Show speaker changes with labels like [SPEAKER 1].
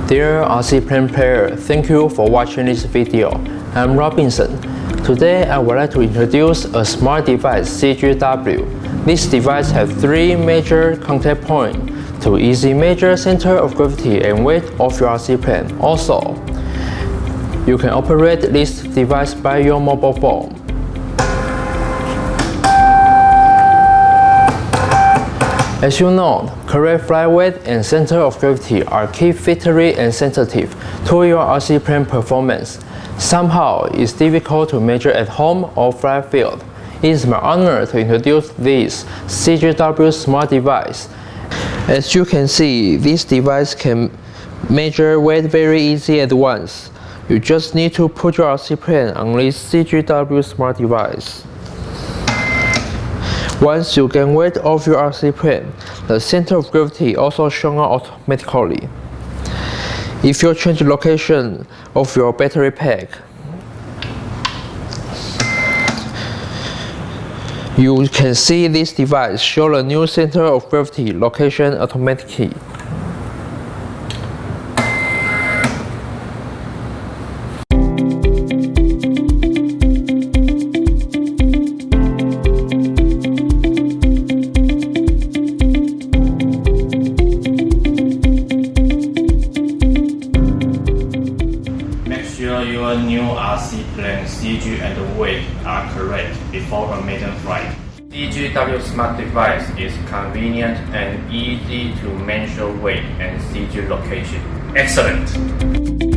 [SPEAKER 1] Dear RC plane player, thank you for watching this video. I'm Robinson. Today I would like to introduce a smart device CGW. This device has 3 major contact points to easily measure center of gravity and weight of your RC plane. Also, you can operate this device by your mobile phone. As you know, correct flight weight and center of gravity are key features and sensitive to your RC plane performance. Somehow, it's difficult to measure at home or flight field. It is my honor to introduce this CGW smart device. As you can see, this device can measure weight very easy at once. You just need to put your RC plane on this CGW smart device. Once you gain weight of your RC plane, the center of gravity also shown up automatically. If you change the location of your battery pack, you can see this device show the new center of gravity location automatically.
[SPEAKER 2] Your new RC plane CG and weight are correct before a maiden flight. CGW smart device is convenient and easy to measure weight and CG location. Excellent!